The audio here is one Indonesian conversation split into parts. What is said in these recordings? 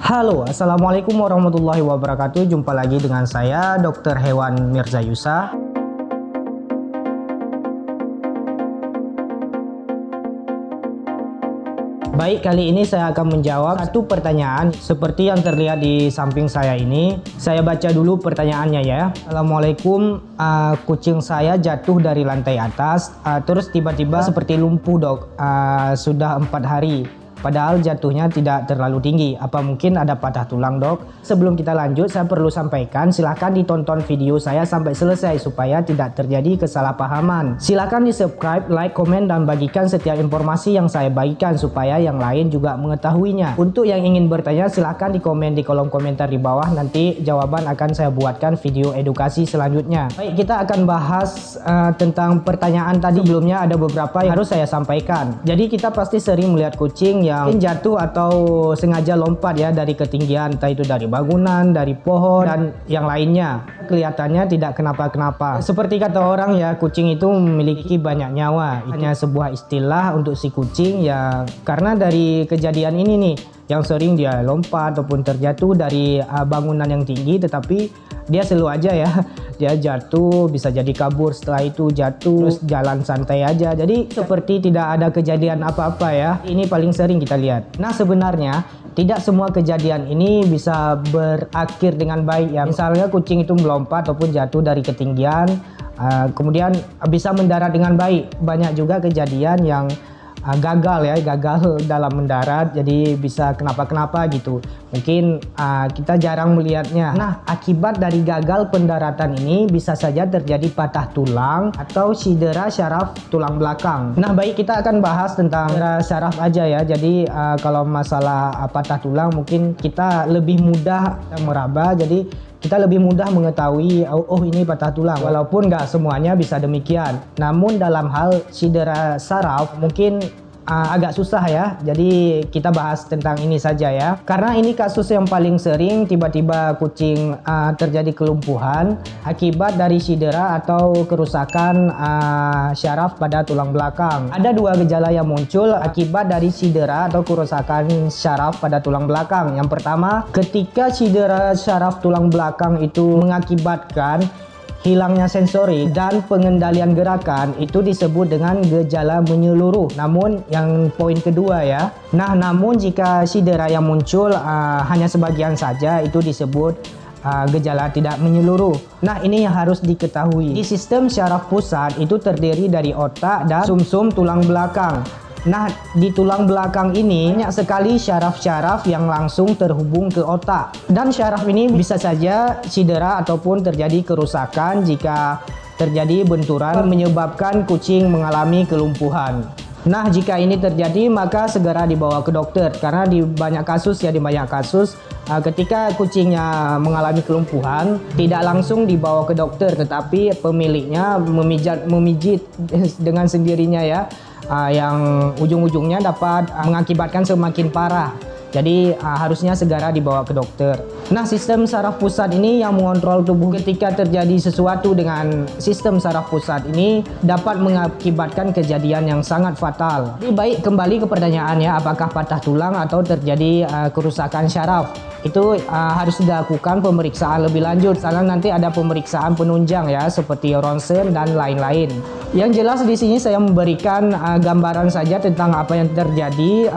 Halo, Assalamualaikum warahmatullahi wabarakatuh. Jumpa lagi dengan saya, Dr. Hewan Mirza Yusa. Baik, kali ini saya akan menjawab satu pertanyaan seperti yang terlihat di samping saya ini. Saya baca dulu pertanyaannya ya. Assalamualaikum, kucing saya jatuh dari lantai atas, terus tiba-tiba seperti lumpuh dok, sudah 4 hari. Padahal jatuhnya tidak terlalu tinggi. Apa mungkin ada patah tulang dok? Sebelum kita lanjut, saya perlu sampaikan silahkan ditonton video saya sampai selesai supaya tidak terjadi kesalahpahaman. Silahkan di subscribe, like, komen, dan bagikan setiap informasi yang saya bagikan supaya yang lain juga mengetahuinya. Untuk yang ingin bertanya silahkan di komen di kolom komentar di bawah. Nanti jawaban akan saya buatkan video edukasi selanjutnya. Baik, kita akan bahas tentang pertanyaan tadi. Sebelumnya ada beberapa yang harus saya sampaikan. Jadi kita pasti sering melihat kucing yang jatuh atau sengaja lompat ya dari ketinggian, entah itu dari bangunan, dari pohon, dan yang lainnya. Kelihatannya tidak kenapa-kenapa. Seperti kata orang ya, kucing itu memiliki banyak nyawa. Hanya sebuah istilah untuk si kucing ya, karena dari kejadian ini nih yang sering dia lompat ataupun terjatuh dari bangunan yang tinggi, tetapi dia selalu aja ya, dia jatuh, bisa jadi kabur setelah itu jatuh, terus jalan santai aja. Jadi seperti tidak ada kejadian apa-apa ya. Ini paling sering kita lihat. Nah sebenarnya tidak semua kejadian ini bisa berakhir dengan baik ya. Misalnya kucing itu melompat ataupun jatuh dari ketinggian, kemudian bisa mendarat dengan baik. Banyak juga kejadian yang gagal ya, gagal dalam mendarat, jadi bisa kenapa-kenapa gitu. Mungkin kita jarang melihatnya. Nah, akibat dari gagal pendaratan ini bisa saja terjadi patah tulang atau cedera syaraf tulang belakang. Nah, baik, kita akan bahas tentang cedera syaraf aja ya. Jadi kalau masalah patah tulang mungkin kita lebih mudah meraba, jadi kita lebih mudah mengetahui oh ini patah tulang, walaupun nggak semuanya bisa demikian. Namun dalam hal cedera saraf mungkin agak susah ya. Jadi kita bahas tentang ini saja ya, karena ini kasus yang paling sering. Tiba-tiba kucing terjadi kelumpuhan akibat dari cedera atau kerusakan syaraf pada tulang belakang. Ada dua gejala yang muncul akibat dari cedera atau kerusakan syaraf pada tulang belakang. Yang pertama, ketika cedera syaraf tulang belakang itu mengakibatkan hilangnya sensori dan pengendalian gerakan, itu disebut dengan gejala menyeluruh. Namun yang poin kedua ya, namun jika cedera yang muncul hanya sebagian saja, itu disebut gejala tidak menyeluruh. Nah, ini yang harus diketahui. Di sistem syaraf pusat itu terdiri dari otak dan sumsum tulang belakang. Nah, di tulang belakang ini banyak sekali syaraf-syaraf yang langsung terhubung ke otak. Dan syaraf ini bisa saja cedera ataupun terjadi kerusakan jika terjadi benturan menyebabkan kucing mengalami kelumpuhan. Nah, jika ini terjadi maka segera dibawa ke dokter, karena di banyak kasus ketika kucingnya mengalami kelumpuhan tidak langsung dibawa ke dokter, tetapi pemiliknya memijit dengan sendirinya ya, yang ujung-ujungnya dapat mengakibatkan semakin parah. Jadi harusnya segera dibawa ke dokter. Nah, sistem saraf pusat ini yang mengontrol tubuh. Ketika terjadi sesuatu dengan sistem saraf pusat ini dapat mengakibatkan kejadian yang sangat fatal. Jadi baik, kembali ke pertanyaannya, apakah patah tulang atau terjadi kerusakan syaraf? Itu harus dilakukan pemeriksaan lebih lanjut. Karena nanti ada pemeriksaan penunjang ya, seperti ronsen dan lain-lain. Yang jelas di sini saya memberikan gambaran saja tentang apa yang terjadi.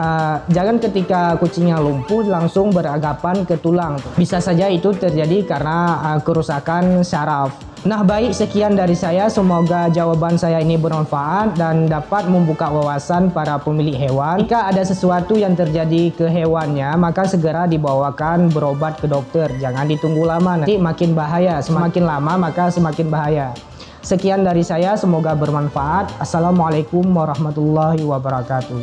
Jangan ketika kucingnya lumpuh langsung beragapan ke tulang. Bisa saja itu terjadi karena kerusakan syaraf. Nah baik, sekian dari saya. Semoga jawaban saya ini bermanfaat dan dapat membuka wawasan para pemilik hewan. Jika ada sesuatu yang terjadi ke hewannya, maka segera dibawakan berobat ke dokter. Jangan ditunggu lama, nanti makin bahaya. Semakin lama maka semakin bahaya. Sekian dari saya, semoga bermanfaat. Assalamualaikum warahmatullahi wabarakatuh.